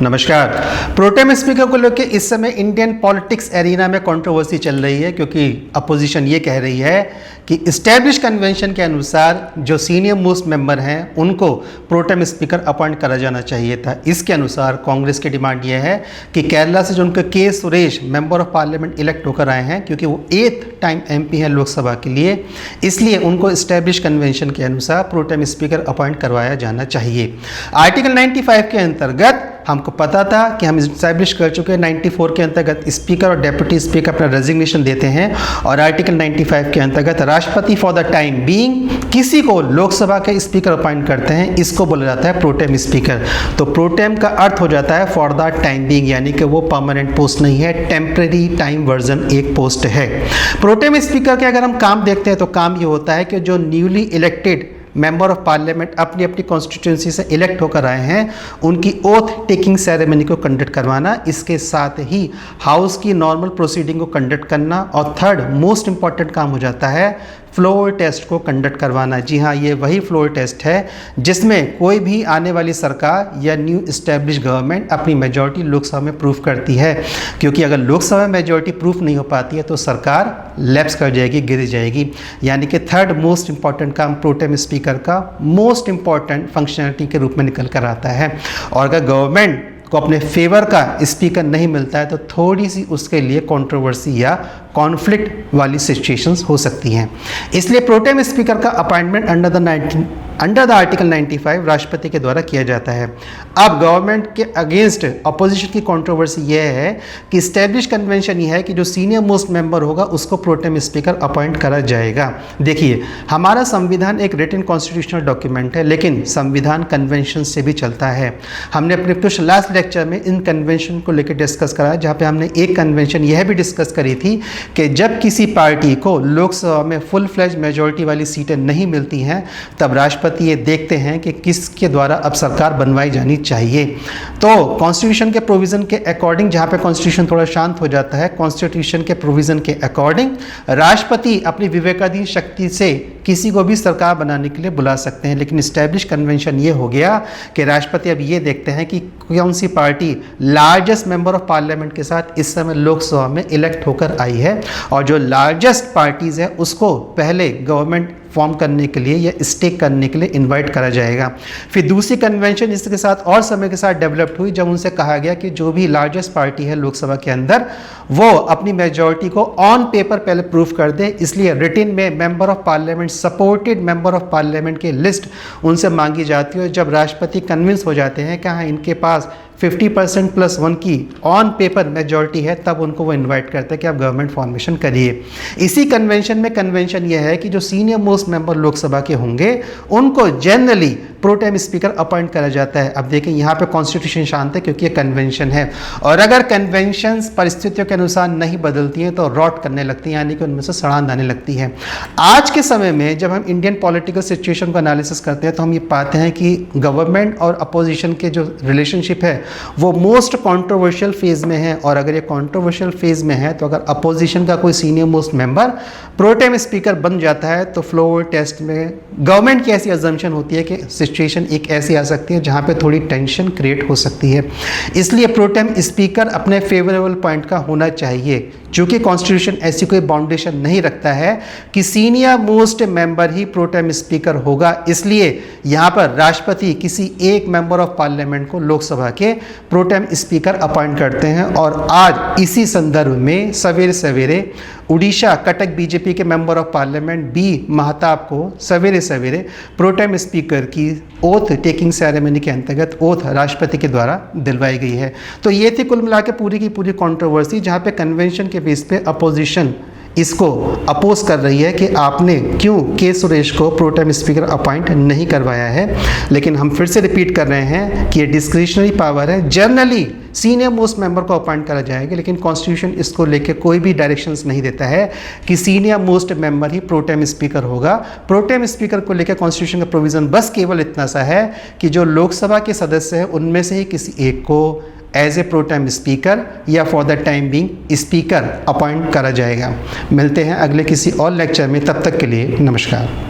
नमस्कार। Pro tem speaker को लेकर इस समय इंडियन पॉलिटिक्स एरिना में कंट्रोवर्सी चल रही है, क्योंकि अपोजिशन ये कह रही है कि इस्टेब्लिश कन्वेंशन के अनुसार जो सीनियर मोस्ट मेंबर हैं उनको प्रोटेम स्पीकर अपॉइंट करा जाना चाहिए था। इसके अनुसार कांग्रेस की डिमांड ये है कि केरला से जो उनके के Suresh member of parliament elect होकर आए हैं, क्योंकि वो 8th टाइम MP हैं लोकसभा के लिए, इसलिए उनको इस्टेब्लिश कन्वेंशन के अनुसार प्रोटेम स्पीकर अपॉइंट करवाया जाना चाहिए। आर्टिकल 95 के अंतर्गत हमको पता था कि हम इस्टेब्लिश कर चुके हैं। 94 के अंतर्गत स्पीकर और डेप्यूटी स्पीकर अपना रेजिग्नेशन देते हैं, और आर्टिकल 95 के अंतर्गत राष्ट्रपति फॉर द टाइम बीइंग किसी को लोकसभा के स्पीकर अपॉइंट करते हैं, इसको बोला जाता है प्रोटेम स्पीकर। तो प्रोटेम का अर्थ हो जाता है फॉर द टाइम बीइंग, यानी कि वो परमानेंट पोस्ट नहीं है, टेम्परेरी टाइम वर्जन एक पोस्ट है। प्रोटेम स्पीकर के अगर हम काम देखते हैं तो काम ये होता है कि जो newly elected member of parliament अपनी अपनी कॉन्स्टिट्यूंसी से इलेक्ट होकर आए हैं, उनकी ओथ टेकिंग सेरेमनी को कंडक्ट करवाना, इसके साथ ही हाउस की नॉर्मल प्रोसीडिंग को कंडक्ट करना, और थर्ड मोस्ट इंपॉर्टेंट काम हो जाता है फ्लोर टेस्ट को कंडक्ट करवाना। जी हाँ, ये वही फ्लोर टेस्ट है जिसमें कोई भी आने वाली सरकार या न्यू इस्टेब्लिश गवर्नमेंट अपनी मेजॉरिटी लोकसभा में प्रूफ करती है, क्योंकि अगर लोकसभा में मेजॉरिटी प्रूफ नहीं हो पाती है तो सरकार लैप्स कर जाएगी, गिर जाएगी। यानी कि थर्ड मोस्ट इंपॉर्टेंट काम प्रोटेम स्पीकर का मोस्ट इंपॉर्टेंट फंक्शनलिटी के रूप में निकल कर आता है। और अगर गवर्नमेंट को अपने फेवर का स्पीकर नहीं मिलता है तो थोड़ी सी उसके लिए कंट्रोवर्सी या कॉन्फ्लिक्ट वाली सिचुएशंस हो सकती हैं। इसलिए प्रोटेम स्पीकर का अपॉइंटमेंट अंडर द आर्टिकल 95 राष्ट्रपति के द्वारा किया जाता है। अब गवर्नमेंट के अगेंस्ट अपोजिशन की कंट्रोवर्सी यह है कि इस्टेब्लिश कन्वेंशन ये है कि जो सीनियर मोस्ट मेंबर होगा उसको प्रोटेम स्पीकर अपॉइंट करा जाएगा। देखिए, हमारा संविधान एक रिटन कॉन्स्टिट्यूशनल डॉक्यूमेंट है, लेकिन संविधान कन्वेंशन से भी चलता है। हमने अपने कुछ लास्ट लेक्चर में इन कन्वेंशन को लेकर डिस्कस करा, जहाँ पे हमने एक कन्वेंशन यह भी डिस्कस करी थी कि जब किसी पार्टी को लोकसभा में फुल फ्लेज मेजॉरिटी वाली सीटें नहीं मिलती हैं, तब राष्ट्रपति ये देखते हैं कि किसके द्वारा अब सरकार बनवाई जानी चाहिए। तो कॉन्स्टिट्यूशन के प्रोविज़न के अकॉर्डिंग, जहाँ पे कॉन्स्टिट्यूशन थोड़ा शांत हो जाता है, कॉन्स्टिट्यूशन के प्रोविज़न के अकॉर्डिंग राष्ट्रपति अपनी विवेकाधीन शक्ति से किसी को भी सरकार बनाने के लिए बुला सकते हैं। लेकिन इस्टेब्लिश कन्वेंशन ये हो गया कि राष्ट्रपति अब ये देखते हैं कि कौन सी party largest member of parliament के साथ इस समय लोकसभा में इलेक्ट होकर आई है, और जो लार्जेस्ट पार्टीज़ है उसको पहले गवर्नमेंट फॉर्म करने के लिए या स्टेक करने के लिए इनवाइट करा जाएगा। फिर दूसरी कन्वेंशन इसके साथ और समय के साथ डेवलप्ड हुई, जब उनसे कहा गया कि जो भी लार्जेस्ट पार्टी है लोकसभा के अंदर वो अपनी मेजॉरिटी को ऑन पेपर पहले प्रूफ कर दे। इसलिए रिटन में member of parliament, supported member of parliament की लिस्ट उनसे मांगी जाती है। जब राष्ट्रपति कन्विंस हो जाते हैं कि हाँ इनके पास 50% + 1 की ऑन पेपर मेजॉरिटी है, तब उनको वो इनवाइट करते हैं कि आप गवर्नमेंट फॉर्मेशन करिए। इसी कन्वेंशन में कन्वेंशन ये है कि जो सीनियर मोस्ट मेंबर लोकसभा के होंगे उनको जनरली प्रोटेम स्पीकर अपॉइंट करा जाता है। अब देखें, यहाँ पे कॉन्स्टिट्यूशन शांत है क्योंकि ये कन्वेंशन है, और अगर कन्वेंशन परिस्थितियों के अनुसार नहीं बदलती हैं तो रॉट करने लगती हैं, यानी कि उनमें से सड़ान आने लगती है। आज के समय में जब हम इंडियन पॉलिटिकल सिचुएशन को एनालिसिस करते हैं तो हम ये पाते हैं कि गवर्नमेंट और अपोजिशन के जो रिलेशनशिप है वो मोस्ट कंट्रोवर्शियल फेज में है। और अगर ये कंट्रोवर्शियल फेज में है तो अगर अपोजिशन का कोई senior most member pro tem speaker बन जाता है तो फ्लोर टेस्ट में गवर्नमेंट की ऐसी अजम्पशन होती है कि सिचुएशन एक ऐसी आ सकती है जहां पे थोड़ी टेंशन क्रिएट हो सकती है। इसलिए प्रोटेम स्पीकर अपने फेवरेबल पॉइंट का होना चाहिए। चूंकि कॉन्स्टिट्यूशन ऐसी कोई बाउंडेशन नहीं रखता है कि सीनियर मोस्ट मेंबर ही प्रोटेम स्पीकर होगा, इसलिए यहाँ पर राष्ट्रपति किसी एक मेंबर ऑफ पार्लियामेंट को लोकसभा के प्रोटेम स्पीकर अपॉइंट करते हैं। और आज इसी संदर्भ में सवेरे सवेरे उड़ीसा कटक बीजेपी के member of parliament B Mahtab को सवेरे सवेरे प्रोटेम स्पीकर की ओथ टेकिंग सेरेमनी के अंतर्गत ओथ राष्ट्रपति के द्वारा दिलवाई गई है। तो ये थी कुल मिला के पूरी की पूरी कंट्रोवर्सी, जहाँ पे कन्वेंशन के बेस पे अपोजिशन इसको अपोज कर रही है कि आपने क्यों के सुरेश को प्रोटेम स्पीकर अपॉइंट नहीं करवाया है। लेकिन हम फिर से रिपीट कर रहे हैं कि ये डिस्क्रिशनरी पावर है, जनरली सीनियर मोस्ट मेंबर को अपॉइंट करा जाएगा, लेकिन कॉन्स्टिट्यूशन इसको लेके कोई भी डायरेक्शंस नहीं देता है कि सीनियर मोस्ट मेंबर ही प्रोटेम स्पीकर होगा। प्रोटेम स्पीकर को लेकर कॉन्स्टिट्यूशन का प्रोविज़न बस केवल इतना सा है कि जो लोकसभा के सदस्य हैं उनमें से ही किसी एक को एज ए प्रोटेम स्पीकर या for the time being speaker appoint करा जाएगा। मिलते हैं अगले किसी और लेक्चर में, तब तक के लिए नमस्कार।